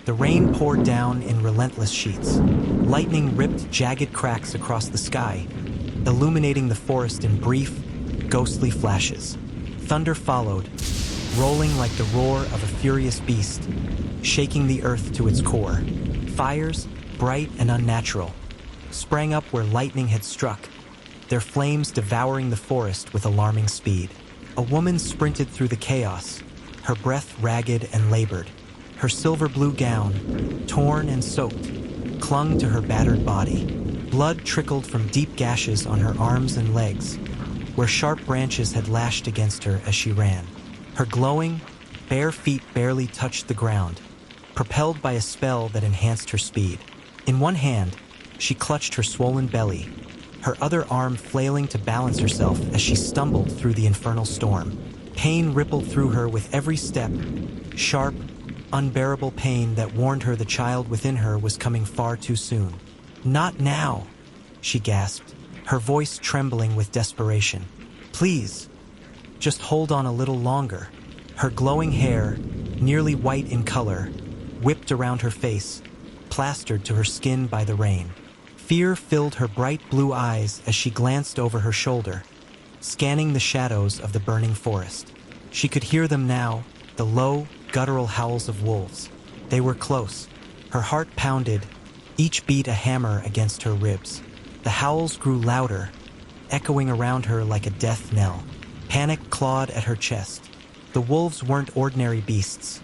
The rain poured down in relentless sheets. Lightning ripped jagged cracks across the sky, illuminating the forest in brief, ghostly flashes. Thunder followed, rolling like the roar of a furious beast, shaking the earth to its core. Fires, bright and unnatural, sprang up where lightning had struck, their flames devouring the forest with alarming speed. A woman sprinted through the chaos, her breath ragged and labored. Her silver-blue gown, torn and soaked, clung to her battered body. Blood trickled from deep gashes on her arms and legs, where sharp branches had lashed against her as she ran. Her glowing, bare feet barely touched the ground, propelled by a spell that enhanced her speed. In one hand, she clutched her swollen belly, her other arm flailing to balance herself as she stumbled through the infernal storm. Pain rippled through her with every step, sharp, unbearable pain that warned her the child within her was coming far too soon. "Not now," she gasped, her voice trembling with desperation. "Please, just hold on a little longer." Her glowing hair, nearly white in color, whipped around her face, plastered to her skin by the rain. Fear filled her bright blue eyes as she glanced over her shoulder, scanning the shadows of the burning forest. She could hear them now, the low, guttural howls of wolves. They were close. Her heart pounded, each beat a hammer against her ribs. The howls grew louder, echoing around her like a death knell. Panic clawed at her chest. The wolves weren't ordinary beasts.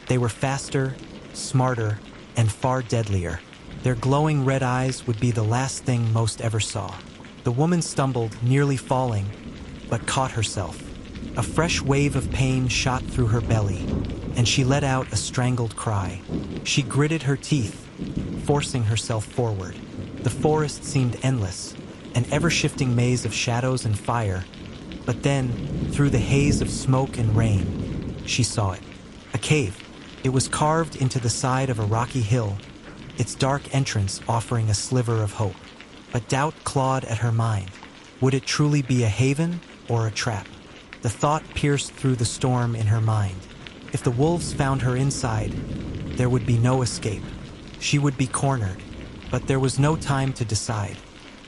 They were faster, smarter, and far deadlier. Their glowing red eyes would be the last thing most ever saw. The woman stumbled, nearly falling, but caught herself. A fresh wave of pain shot through her belly, and she let out a strangled cry. She gritted her teeth, forcing herself forward. The forest seemed endless, an ever-shifting maze of shadows and fire, but then, through the haze of smoke and rain, she saw it. A cave. It was carved into the side of a rocky hill, its dark entrance offering a sliver of hope. But doubt clawed at her mind. Would it truly be a haven or a trap? The thought pierced through the storm in her mind. If the wolves found her inside, there would be no escape. She would be cornered, but there was no time to decide.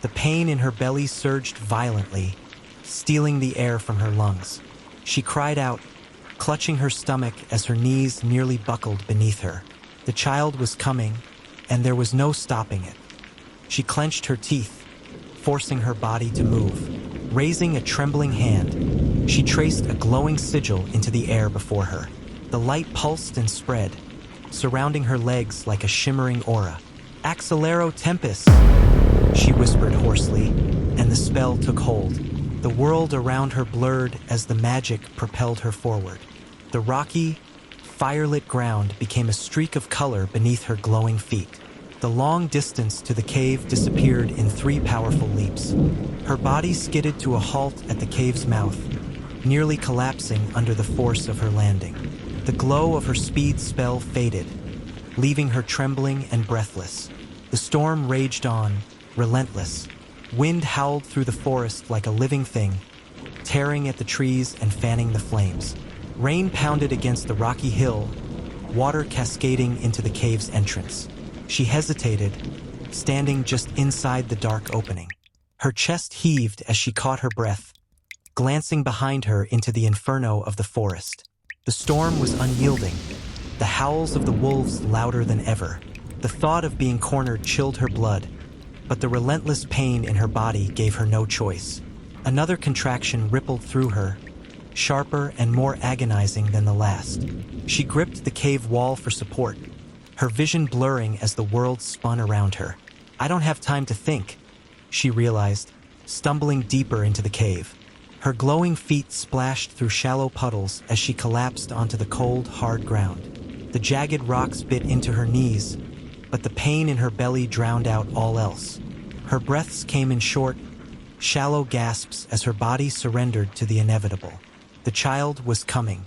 The pain in her belly surged violently, stealing the air from her lungs. She cried out, clutching her stomach as her knees nearly buckled beneath her. The child was coming, and there was no stopping it. She clenched her teeth, forcing her body to move. Raising a trembling hand, she traced a glowing sigil into the air before her. The light pulsed and spread, surrounding her legs like a shimmering aura. "Accelero Tempus," she whispered hoarsely, and the spell took hold. The world around her blurred as the magic propelled her forward. The rocky, firelit ground became a streak of color beneath her glowing feet. The long distance to the cave disappeared in 3 powerful leaps. Her body skidded to a halt at the cave's mouth, nearly collapsing under the force of her landing. The glow of her speed spell faded, leaving her trembling and breathless. The storm raged on, relentless. Wind howled through the forest like a living thing, tearing at the trees and fanning the flames. Rain pounded against the rocky hill, water cascading into the cave's entrance. She hesitated, standing just inside the dark opening. Her chest heaved as she caught her breath, glancing behind her into the inferno of the forest. The storm was unyielding, the howls of the wolves louder than ever. The thought of being cornered chilled her blood, but the relentless pain in her body gave her no choice. Another contraction rippled through her, sharper and more agonizing than the last. She gripped the cave wall for support, her vision blurring as the world spun around her. "I don't have time to think," she realized, stumbling deeper into the cave. Her glowing feet splashed through shallow puddles as she collapsed onto the cold, hard ground. The jagged rocks bit into her knees, but the pain in her belly drowned out all else. Her breaths came in short, shallow gasps as her body surrendered to the inevitable. The child was coming,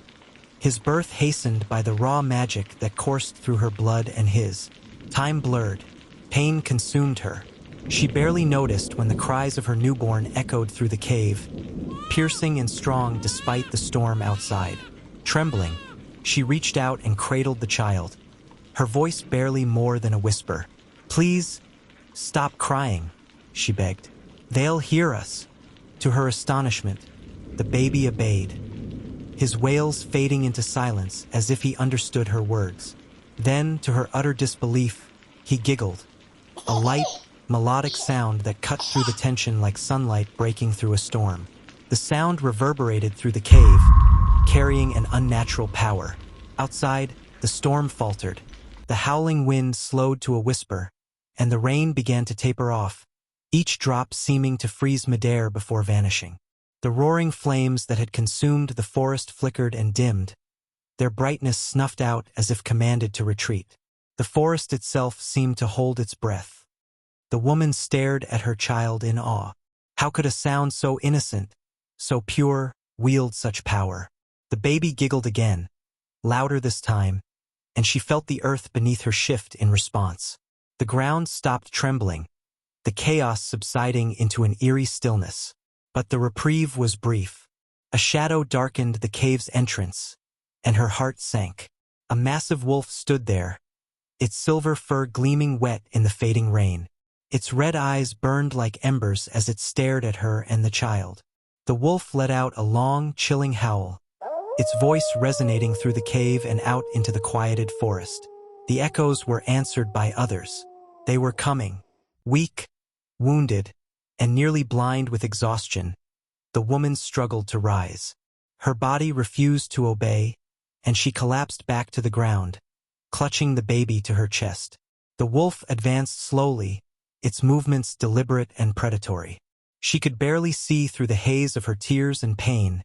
his birth hastened by the raw magic that coursed through her blood and his. Time blurred. Pain consumed her. She barely noticed when the cries of her newborn echoed through the cave, piercing and strong despite the storm outside. Trembling, she reached out and cradled the child, her voice barely more than a whisper. "Please, stop crying," she begged. "They'll hear us." To her astonishment, the baby obeyed, his wails fading into silence as if he understood her words. Then, to her utter disbelief, he giggled, a light, melodic sound that cut through the tension like sunlight breaking through a storm. The sound reverberated through the cave, carrying an unnatural power. Outside, the storm faltered. The howling wind slowed to a whisper, and the rain began to taper off, each drop seeming to freeze midair before vanishing. The roaring flames that had consumed the forest flickered and dimmed, their brightness snuffed out as if commanded to retreat. The forest itself seemed to hold its breath. The woman stared at her child in awe. How could a sound so innocent, so pure, wield such power? The baby giggled again, louder this time, and she felt the earth beneath her shift in response. The ground stopped trembling, the chaos subsiding into an eerie stillness. But the reprieve was brief. A shadow darkened the cave's entrance, and her heart sank. A massive wolf stood there, its silver fur gleaming wet in the fading rain. Its red eyes burned like embers as it stared at her and the child. The wolf let out a long, chilling howl, its voice resonating through the cave and out into the quieted forest. The echoes were answered by others. They were coming, weak, wounded, and nearly blind with exhaustion. The woman struggled to rise. Her body refused to obey, and she collapsed back to the ground, clutching the baby to her chest. The wolf advanced slowly, its movements deliberate and predatory. She could barely see through the haze of her tears and pain,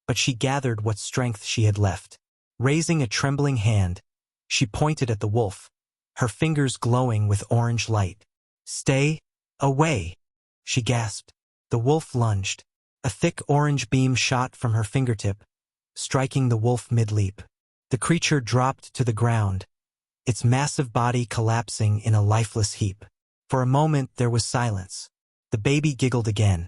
but she gathered what strength she had left. Raising a trembling hand, she pointed at the wolf, her fingers glowing with orange light. "Stay away," she gasped. The wolf lunged. A thick orange beam shot from her fingertip, striking the wolf mid-leap. The creature dropped to the ground, its massive body collapsing in a lifeless heap. For a moment there was silence. The baby giggled again,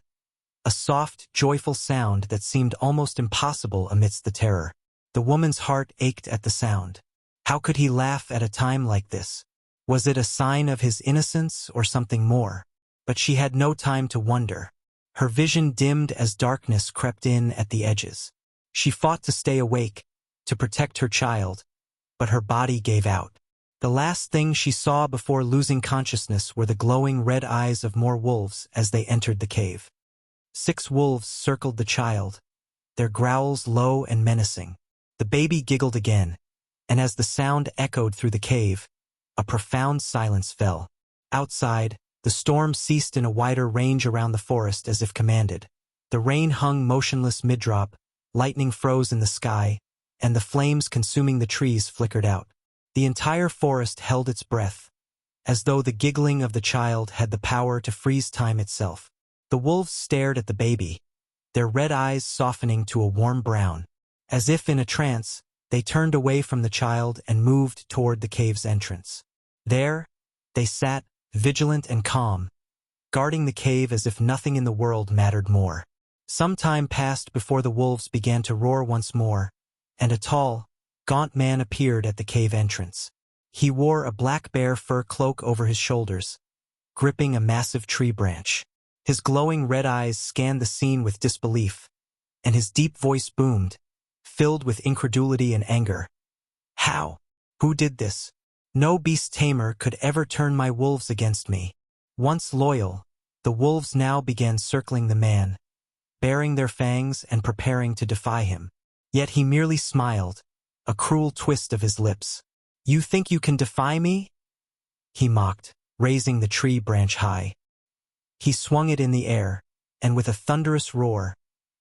a soft, joyful sound that seemed almost impossible amidst the terror. The woman's heart ached at the sound. How could he laugh at a time like this? Was it a sign of his innocence or something more? But she had no time to wonder. Her vision dimmed as darkness crept in at the edges. She fought to stay awake, to protect her child, but her body gave out. The last thing she saw before losing consciousness were the glowing red eyes of more wolves as they entered the cave. 6 wolves circled the child, their growls low and menacing. The baby giggled again, and as the sound echoed through the cave, a profound silence fell. Outside, the storm ceased in a wider range around the forest as if commanded. The rain hung motionless mid-drop, lightning froze in the sky, and the flames consuming the trees flickered out. The entire forest held its breath, as though the giggling of the child had the power to freeze time itself. The wolves stared at the baby, their red eyes softening to a warm brown. As if in a trance, they turned away from the child and moved toward the cave's entrance. There, they sat, vigilant and calm, guarding the cave as if nothing in the world mattered more. Some time passed before the wolves began to roar once more, and a tall, gaunt man appeared at the cave entrance. He wore a black bear fur cloak over his shoulders, gripping a massive tree branch. His glowing red eyes scanned the scene with disbelief, and his deep voice boomed, filled with incredulity and anger. "How? Who did this? No beast tamer could ever turn my wolves against me." Once loyal, the wolves now began circling the man, baring their fangs and preparing to defy him. Yet he merely smiled, a cruel twist of his lips. "You think you can defy me?" he mocked, raising the tree branch high. He swung it in the air, and with a thunderous roar,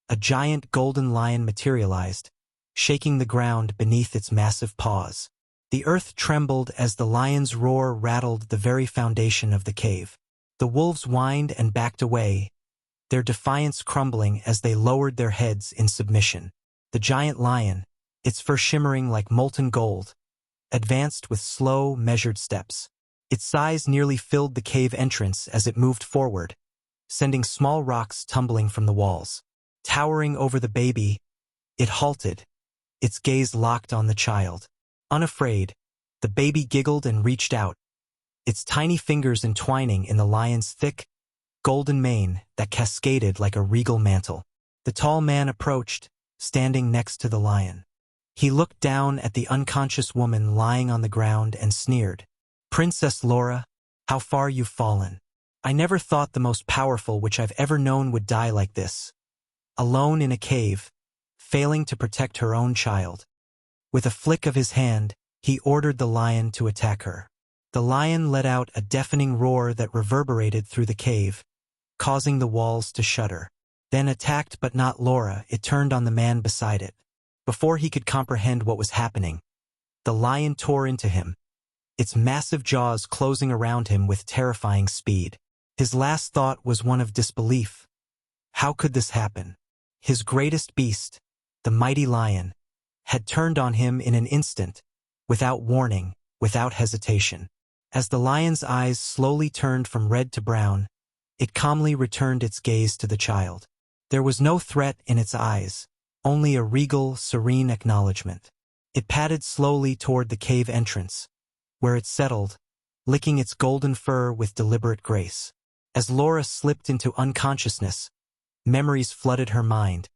a giant golden lion materialized, shaking the ground beneath its massive paws. The earth trembled as the lion's roar rattled the very foundation of the cave. The wolves whined and backed away, their defiance crumbling as they lowered their heads in submission. The giant lion, its fur shimmering like molten gold, advanced with slow, measured steps. Its size nearly filled the cave entrance as it moved forward, sending small rocks tumbling from the walls. Towering over the baby, it halted, its gaze locked on the child. Unafraid, The baby giggled and reached out, its tiny fingers entwining in the lion's thick, golden mane that cascaded like a regal mantle. The tall man approached, standing next to the lion. He looked down at the unconscious woman lying on the ground and sneered. "Princess Laura, how far you've fallen. I never thought the most powerful which I've ever known would die like this. Alone in a cave, failing to protect her own child." With a flick of his hand, he ordered the lion to attack her. The lion let out a deafening roar that reverberated through the cave, causing the walls to shudder. Then, attacked but not Laura, it turned on the man beside it. Before he could comprehend what was happening, the lion tore into him, its massive jaws closing around him with terrifying speed. His last thought was one of disbelief. How could this happen? His greatest beast, the mighty lion, had turned on him in an instant, without warning, without hesitation. As the lion's eyes slowly turned from red to brown, it calmly returned its gaze to the child. There was no threat in its eyes, only a regal, serene acknowledgement. It padded slowly toward the cave entrance, where it settled, licking its golden fur with deliberate grace. As Laura slipped into unconsciousness, memories flooded her mind,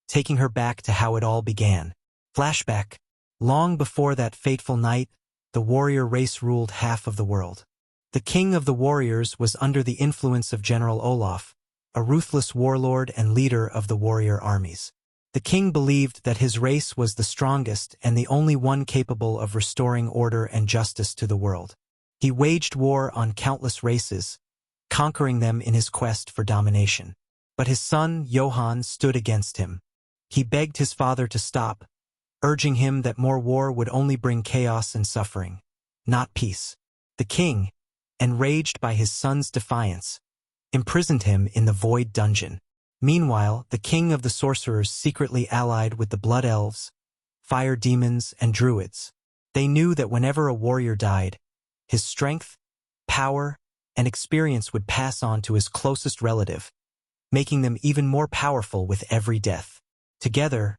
taking her back to how it all began. Flashback. Long before that fateful night, the warrior race ruled half of the world. The king of the warriors was under the influence of General Olaf, a ruthless warlord and leader of the warrior armies. The king believed that his race was the strongest and the only one capable of restoring order and justice to the world. He waged war on countless races, conquering them in his quest for domination. But his son, Johann, stood against him. He begged his father to stop, urging him that more war would only bring chaos and suffering, not peace. The king, enraged by his son's defiance, imprisoned him in the Void Dungeon. Meanwhile, the king of the sorcerers secretly allied with the Blood Elves, Fire Demons, and Druids. They knew that whenever a warrior died, his strength, power, and experience would pass on to his closest relative, making them even more powerful with every death. Together,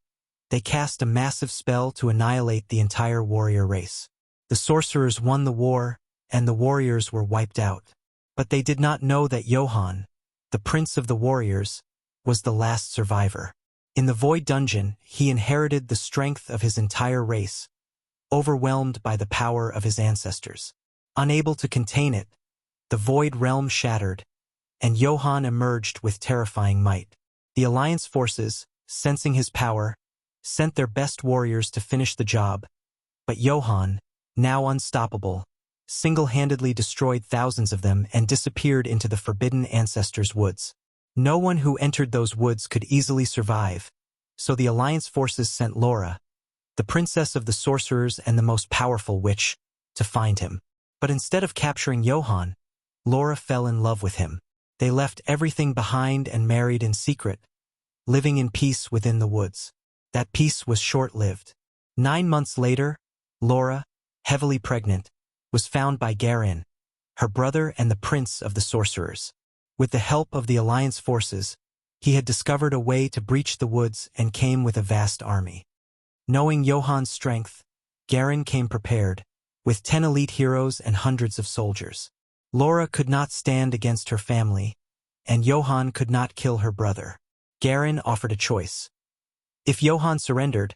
they cast a massive spell to annihilate the entire warrior race. The sorcerers won the war, and the warriors were wiped out. But they did not know that Johann, the prince of the warriors, was the last survivor. In the Void Dungeon, he inherited the strength of his entire race, overwhelmed by the power of his ancestors. Unable to contain it, the Void Realm shattered, and Johann emerged with terrifying might. The Alliance forces, sensing his power, sent their best warriors to finish the job, but Johann, now unstoppable, single-handedly destroyed thousands of them and disappeared into the Forbidden Ancestors' woods. No one who entered those woods could easily survive, so the Alliance forces sent Laura, the princess of the sorcerers and the most powerful witch, to find him. But instead of capturing Johann, Laura fell in love with him. They left everything behind and married in secret, living in peace within the woods. That peace was short-lived. 9 months later, Laura, heavily pregnant, was found by Garin, her brother and the prince of the sorcerers. With the help of the Alliance forces, he had discovered a way to breach the woods and came with a vast army. Knowing Johann's strength, Garin came prepared, with 10 elite heroes and hundreds of soldiers. Laura could not stand against her family, and Johann could not kill her brother. Garin offered a choice. If Johann surrendered,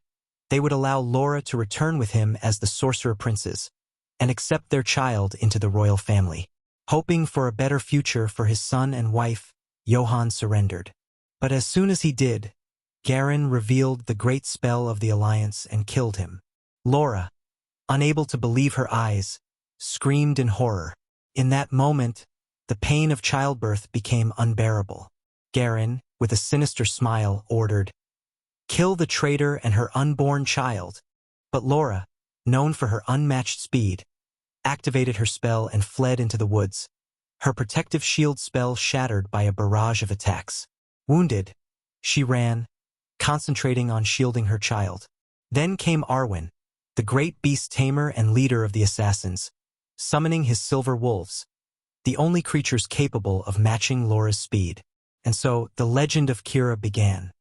they would allow Laura to return with him as the sorcerer princes, and accept their child into the royal family. Hoping for a better future for his son and wife, Johann surrendered. But as soon as he did, Garin revealed the great spell of the Alliance and killed him. Laura, unable to believe her eyes, screamed in horror. In that moment, the pain of childbirth became unbearable. Garin, with a sinister smile, ordered, "Kill the traitor and her unborn child." But Laura, known for her unmatched speed, activated her spell and fled into the woods, her protective shield spell shattered by a barrage of attacks. Wounded, she ran, concentrating on shielding her child. Then came Arwen, the great beast tamer and leader of the assassins, summoning his silver wolves, the only creatures capable of matching Laura's speed. And so, the legend of Kira began.